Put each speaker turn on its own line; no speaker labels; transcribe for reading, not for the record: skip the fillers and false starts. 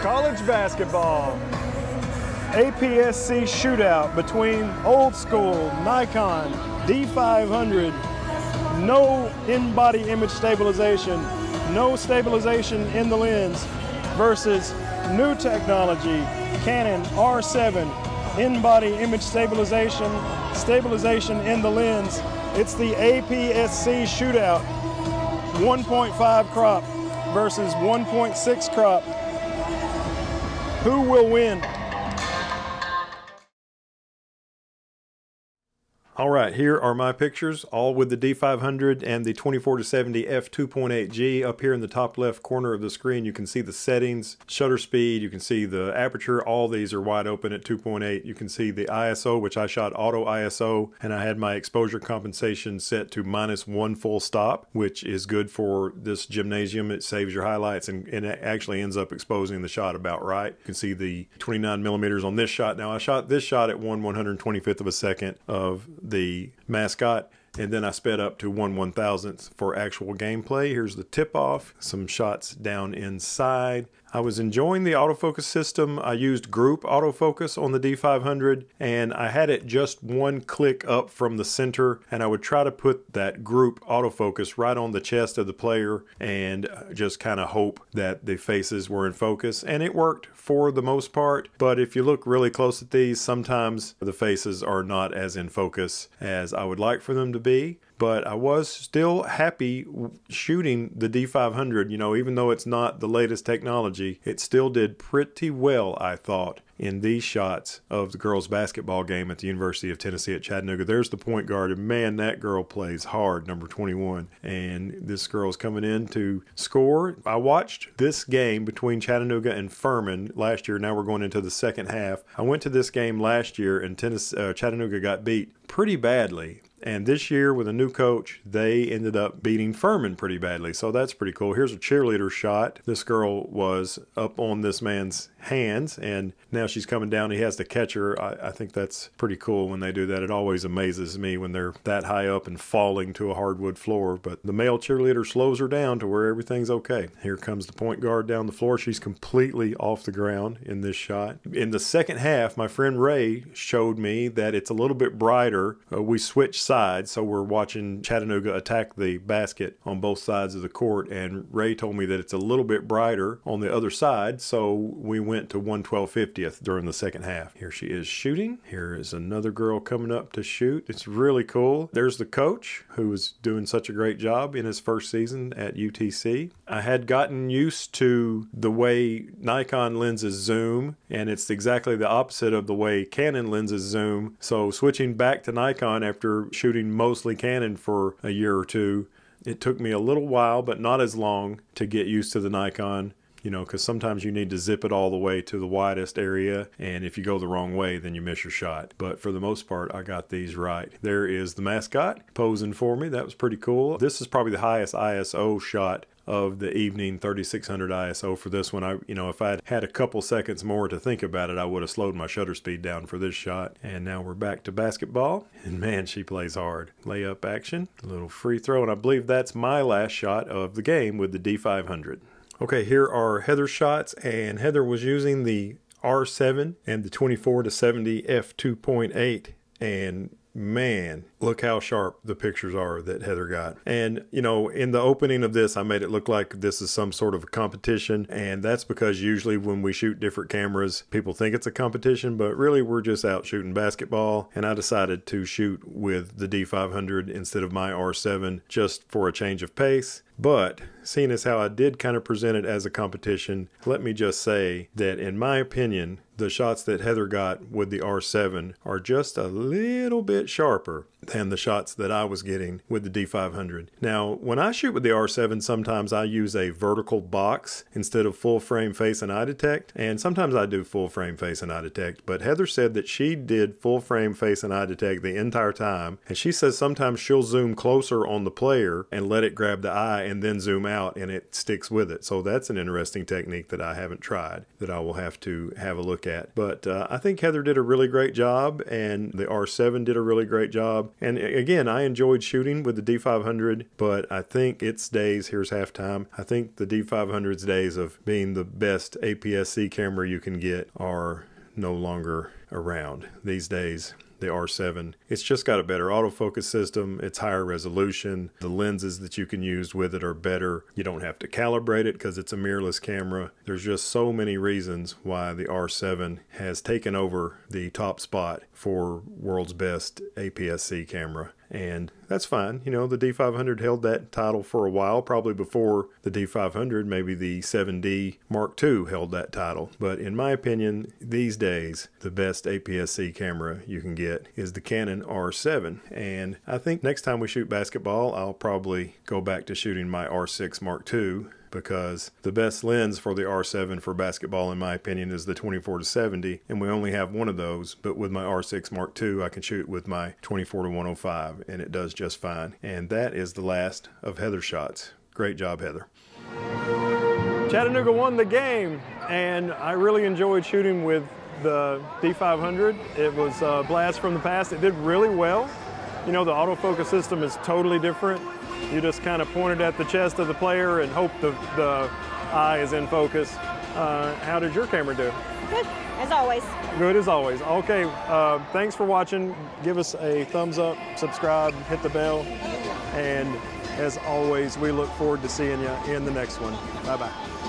college basketball. APSC shootout between old school Nikon D500, no in-body image stabilization, no stabilization in the lens, versus new technology, Canon R7, in-body image stabilization, stabilization in the lens. It's the APSC shootout, 1.5 crop versus 1.6 crop. Who will win? All right, here are my pictures, all with the D500 and the 24-70 f2.8G. Up here in the top left corner of the screen, you can see the settings, shutter speed, you can see the aperture. All these are wide open at 2.8. You can see the ISO, which I shot auto ISO, and I had my exposure compensation set to -1 full stop, which is good for this gymnasium. It saves your highlights and it actually ends up exposing the shot about right. You can see the 29 millimeters on this shot. Now I shot this shot at 1/125th of a second of the mascot, and then I sped up to 1/1000th for actual gameplay. Here's the tip-off, some shots down inside. I was enjoying the autofocus system. I used group autofocus on the D500, and I had it just one click up from the center, and I would try to put that group autofocus right on the chest of the player and just kind of hope that the faces were in focus, and it worked for the most part. But if you look really close at these, sometimes the faces are not as in focus as I would like for them to be. But I was still happy shooting the D500, you know, even though it's not the latest technology, it still did pretty well, I thought, in these shots of the girls' basketball game at the University of Tennessee at Chattanooga. There's the point guard, and man, that girl plays hard, number 21. And this girl's coming in to score. I watched this game between Chattanooga and Furman last year. Now we're going into the second half. I went to this game last year, and Chattanooga got beat pretty badly. And this year, with a new coach, they ended up beating Furman pretty badly. So that's pretty cool. Here's a cheerleader shot. This girl was up on this man's hands, and now she's coming down. He has to catch her. I think that's pretty cool when they do that. It always amazes me when they're that high up and falling to a hardwood floor. But the male cheerleader slows her down to where everything's okay. Here comes the point guard down the floor. She's completely off the ground in this shot. In the second half, my friend Ray showed me that it's a little bit brighter. We switched sides, so we're watching Chattanooga attack the basket on both sides of the court, and Ray told me that it's a little bit brighter on the other side, so we went to 1/1250th during the second half. Here she is shooting. Here is another girl coming up to shoot. It's really cool. There's the coach, who was doing such a great job in his first season at UTC. I had gotten used to the way Nikon lenses zoom, and it's exactly the opposite of the way Canon lenses zoom, so switching back to Nikon after shooting mostly Canon for a year or two, it took me a little while, but not as long, to get used to the Nikon, you know, because sometimes you need to zip it all the way to the widest area, and if you go the wrong way, then you miss your shot. But for the most part, I got these right. There is the mascot posing for me. That was pretty cool. This is probably the highest ISO shot of the evening, 3600 ISO for this one. You know, if I'd had a couple seconds more to think about it, I would have slowed my shutter speed down for this shot. And now we're back to basketball, and man, she plays hard. Layup action, a little free throw, and I believe that's my last shot of the game with the D500. Okay, here are Heather's shots, and Heather was using the R7 and the 24-70 f2.8, and man, look how sharp the pictures are that Heather got. And, you know, in the opening of this, I made it look like this is some sort of a competition, and that's because usually when we shoot different cameras, people think it's a competition, but really we're just out shooting basketball, and I decided to shoot with the D500 instead of my R7 just for a change of pace. But seeing as how I did kind of present it as a competition, let me just say that in my opinion, the shots that Heather got with the R7 are just a little bit sharper than the shots that I was getting with the D500. Now, when I shoot with the R7, sometimes I use a vertical box instead of full frame face and eye detect, and sometimes I do full frame face and eye detect, but Heather said that she did full frame face and eye detect the entire time, and she says sometimes she'll zoom closer on the player and let it grab the eye and then zoom out and it sticks with it. So that's an interesting technique that I haven't tried that I will have to have a look at. But I think Heather did a really great job, and the R7 did a really great job. And again, I enjoyed shooting with the D500, but I think its days, here's halftime, I think the D500's days of being the best APS-C camera you can get are no longer around. These days, the R7, it's just got a better autofocus system, it's higher resolution, the lenses that you can use with it are better, you don't have to calibrate it because it's a mirrorless camera. There's just so many reasons why the R7 has taken over the top spot for world's best APS-C camera. And that's fine. You know, the D500 held that title for a while, probably before the D500, maybe the 7D Mark II held that title. But in my opinion, these days, the best APS-C camera you can get is the Canon R7. And I think next time we shoot basketball, I'll probably go back to shooting my R6 Mark II, because the best lens for the R7 for basketball, in my opinion, is the 24-70, and we only have one of those. But with my R6 Mark II, I can shoot with my 24-105, and it does just fine. And that is the last of Heather's shots. Great job, Heather. Chattanooga won the game, and I really enjoyed shooting with the D500. It was a blast from the past. It did really well. You know, the autofocus system is totally different. You just kind of point it at the chest of the player and hope the eye is in focus. How did your camera do?
Good, as always.
Good as always. Okay, thanks for watching. Give us a thumbs up, subscribe, hit the bell, and as always, we look forward to seeing you in the next one. Bye-bye.